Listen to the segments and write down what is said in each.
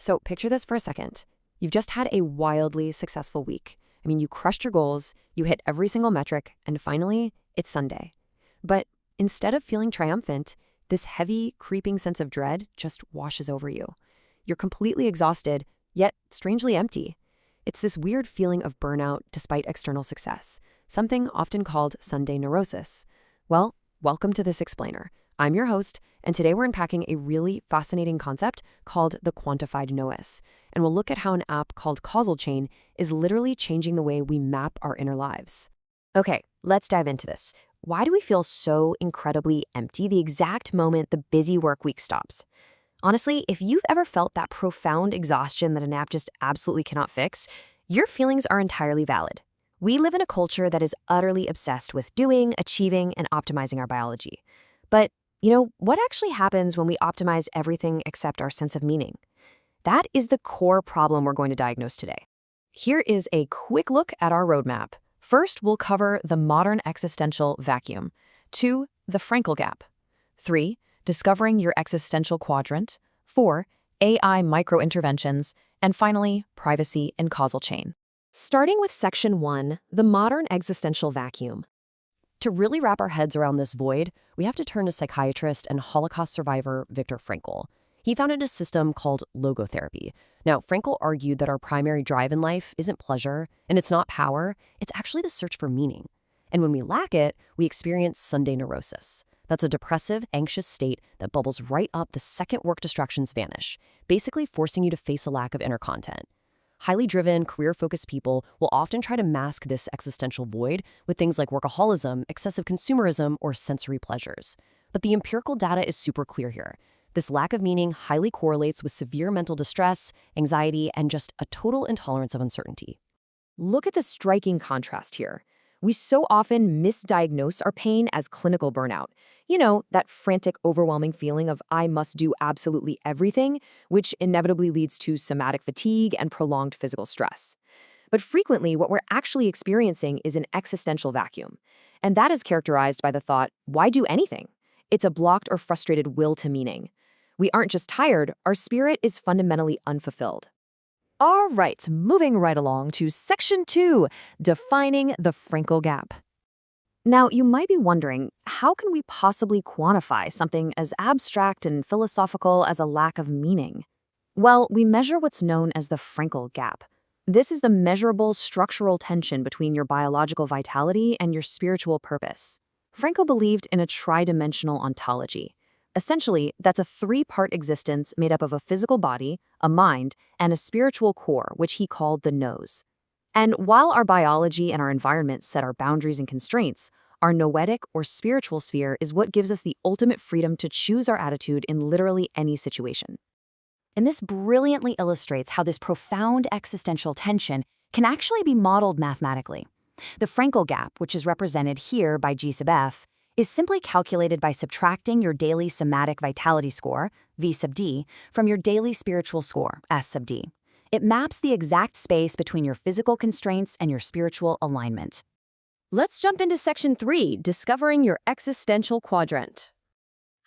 So picture this for a second. You've just had a wildly successful week. I mean, you crushed your goals, you hit every single metric, and finally, it's Sunday. But instead of feeling triumphant, this heavy, creeping sense of dread just washes over you. You're completely exhausted, yet strangely empty. It's this weird feeling of burnout despite external success, something often called Sunday neurosis. Well, welcome to This Explainer. I'm your host, and today we're unpacking a really fascinating concept called the quantified noise. And we'll look at how an app called Causal Chain is literally changing the way we map our inner lives. Okay, let's dive into this. Why do we feel so incredibly empty the exact moment the busy work week stops? Honestly, if you've ever felt that profound exhaustion that an app just absolutely cannot fix, your feelings are entirely valid. We live in a culture that is utterly obsessed with doing, achieving, and optimizing our biology. But, what actually happens when we optimize everything except our sense of meaning? That is the core problem we're going to diagnose today. Here is a quick look at our roadmap. First, we'll cover the modern existential vacuum. 2, the Frankl Gap. 3, discovering your existential quadrant. 4, AI micro-interventions. And finally, privacy and causal chain. Starting with Section 1, the modern existential vacuum. To really wrap our heads around this void, we have to turn to psychiatrist and Holocaust survivor Viktor Frankl. He founded a system called logotherapy. Now, Frankl argued that our primary drive in life isn't pleasure, and it's not power, it's actually the search for meaning. And when we lack it, we experience Sunday neurosis. That's a depressive, anxious state that bubbles right up the second work distractions vanish, basically forcing you to face a lack of inner content. Highly driven, career-focused people will often try to mask this existential void with things like workaholism, excessive consumerism, or sensory pleasures. But the empirical data is super clear here. This lack of meaning highly correlates with severe mental distress, anxiety, and just a total intolerance of uncertainty. Look at the striking contrast here. We so often misdiagnose our pain as clinical burnout. That frantic, overwhelming feeling of I must do absolutely everything, which inevitably leads to somatic fatigue and prolonged physical stress. But frequently, what we're actually experiencing is an existential vacuum. And that is characterized by the thought, why do anything? It's a blocked or frustrated will to meaning. We aren't just tired, our spirit is fundamentally unfulfilled. All right, moving right along to Section 2, defining the Frankl Gap. Now, you might be wondering, how can we possibly quantify something as abstract and philosophical as a lack of meaning? Well, we measure what's known as the Frankl Gap. This is the measurable structural tension between your biological vitality and your spiritual purpose. Frankl believed in a tridimensional ontology. Essentially, that's a 3-part existence made up of a physical body, a mind, and a spiritual core, which he called the nose. And while our biology and our environment set our boundaries and constraints, our noetic or spiritual sphere is what gives us the ultimate freedom to choose our attitude in literally any situation. And this brilliantly illustrates how this profound existential tension can actually be modeled mathematically. The Frankl Gap, which is represented here by G sub F, is simply calculated by subtracting your daily somatic vitality score, V sub D, from your daily spiritual score, S sub D. It maps the exact space between your physical constraints and your spiritual alignment. Let's jump into Section 3, discovering your existential quadrant.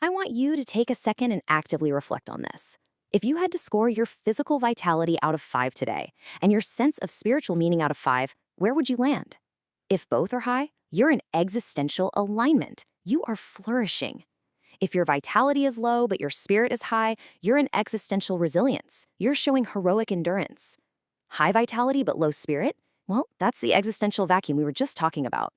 I want you to take a second and actively reflect on this. If you had to score your physical vitality out of 5 today, and your sense of spiritual meaning out of 5, where would you land? If both are high, you're in existential alignment. You are flourishing. If your vitality is low but your spirit is high, you're in existential resilience. You're showing heroic endurance. High vitality but low spirit? Well, that's the existential vacuum we were just talking about.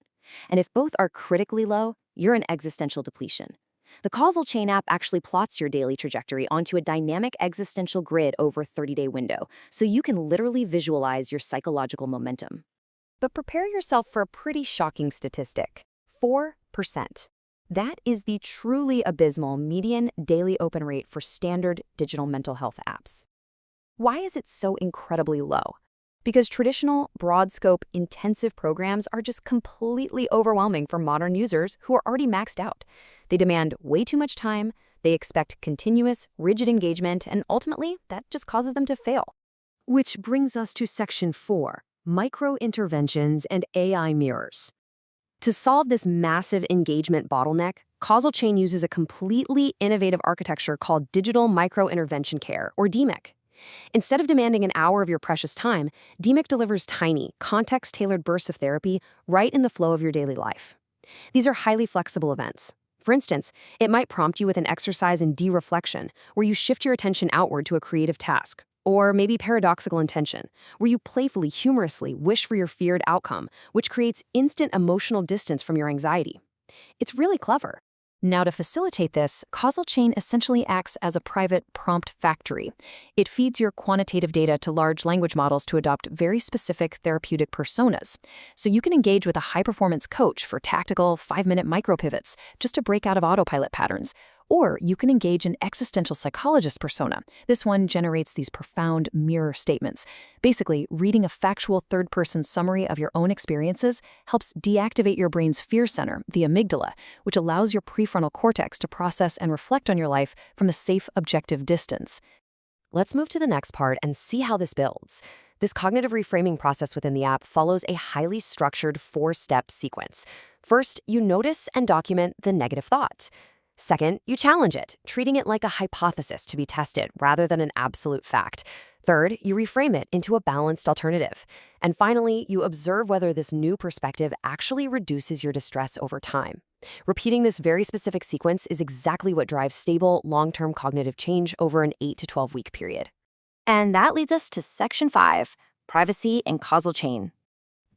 And if both are critically low, you're in existential depletion. The Causal Chain app actually plots your daily trajectory onto a dynamic existential grid over a 30-day window, so you can literally visualize your psychological momentum. But prepare yourself for a pretty shocking statistic: 4%. That is the truly abysmal median daily open rate for standard digital mental health apps. Why is it so incredibly low? Because traditional, broad-scope, intensive programs are just completely overwhelming for modern users who are already maxed out. They demand way too much time, they expect continuous, rigid engagement, and ultimately, that just causes them to fail. Which brings us to Section 4, micro-interventions and AI mirrors. To solve this massive engagement bottleneck, Causal Chain uses a completely innovative architecture called Digital Micro-Intervention Care, or DMIC. Instead of demanding an hour of your precious time, DMIC delivers tiny, context-tailored bursts of therapy right in the flow of your daily life. These are highly flexible events. For instance, it might prompt you with an exercise in de-reflection, where you shift your attention outward to a creative task. Or maybe paradoxical intention, where you playfully, humorously wish for your feared outcome, which creates instant emotional distance from your anxiety. It's really clever. Now, to facilitate this, Causal Chain essentially acts as a private prompt factory. It feeds your quantitative data to large language models to adopt very specific therapeutic personas. So you can engage with a high-performance coach for tactical 5-minute micro-pivots just to break out of autopilot patterns. Or you can engage an existential psychologist persona. This one generates these profound mirror statements. Basically, reading a factual third-person summary of your own experiences helps deactivate your brain's fear center, the amygdala, which allows your prefrontal cortex to process and reflect on your life from a safe, objective distance. Let's move to the next part and see how this builds. This cognitive reframing process within the app follows a highly structured 4-step sequence. First, you notice and document the negative thought. Second, you challenge it, treating it like a hypothesis to be tested rather than an absolute fact. Third, you reframe it into a balanced alternative. And finally, you observe whether this new perspective actually reduces your distress over time. Repeating this very specific sequence is exactly what drives stable, long-term cognitive change over an 8 to 12-week period. And that leads us to Section 5, Privacy and Causal Chain.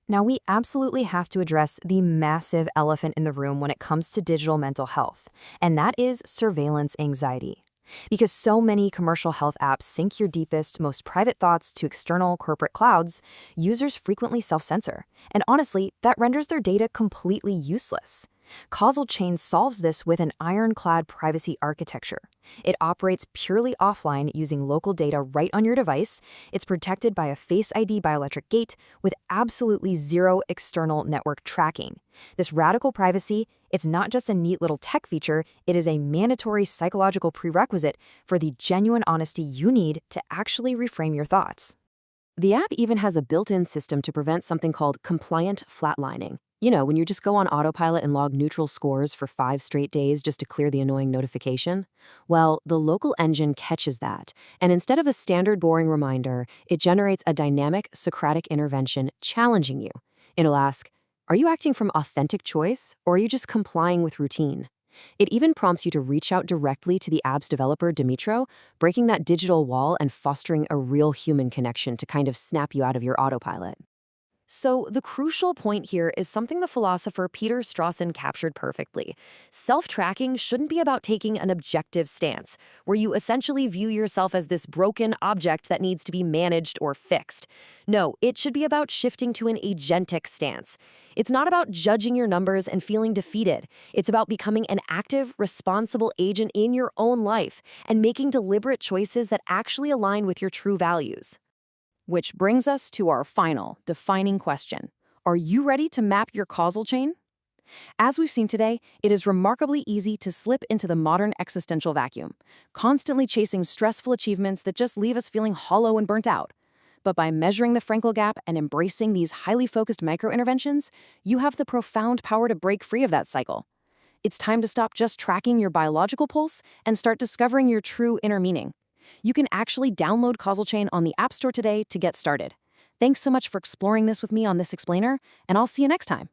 Now, we absolutely have to address the massive elephant in the room when it comes to digital mental health, and that is surveillance anxiety. Because so many commercial health apps sync your deepest, most private thoughts to external corporate clouds, users frequently self-censor. And honestly, that renders their data completely useless. Causal Chain solves this with an ironclad privacy architecture. It operates purely offline using local data right on your device. It's protected by a Face ID biometric gate with absolutely zero external network tracking. This radical privacy, it's not just a neat little tech feature, it is a mandatory psychological prerequisite for the genuine honesty you need to actually reframe your thoughts. The app even has a built-in system to prevent something called compliant flatlining. You know, when you just go on autopilot and log neutral scores for 5 straight days just to clear the annoying notification? Well, the local engine catches that, and instead of a standard boring reminder, it generates a dynamic Socratic intervention challenging you. It'll ask, are you acting from authentic choice, or are you just complying with routine? It even prompts you to reach out directly to the app's developer, Dimitro, breaking that digital wall and fostering a real human connection to kind of snap you out of your autopilot. So the crucial point here is something the philosopher Peter Strawson captured perfectly. Self-tracking shouldn't be about taking an objective stance, where you essentially view yourself as this broken object that needs to be managed or fixed. No, it should be about shifting to an agentic stance. It's not about judging your numbers and feeling defeated. It's about becoming an active, responsible agent in your own life and making deliberate choices that actually align with your true values. Which brings us to our final, defining question. Are you ready to map your causal chain? As we've seen today, it is remarkably easy to slip into the modern existential vacuum, constantly chasing stressful achievements that just leave us feeling hollow and burnt out. But by measuring the Frankl Gap and embracing these highly focused micro-interventions, you have the profound power to break free of that cycle. It's time to stop just tracking your biological pulse and start discovering your true inner meaning. You can actually download Causal Chain on the App Store today to get started. Thanks so much for exploring this with me on This Explainer, and I'll see you next time.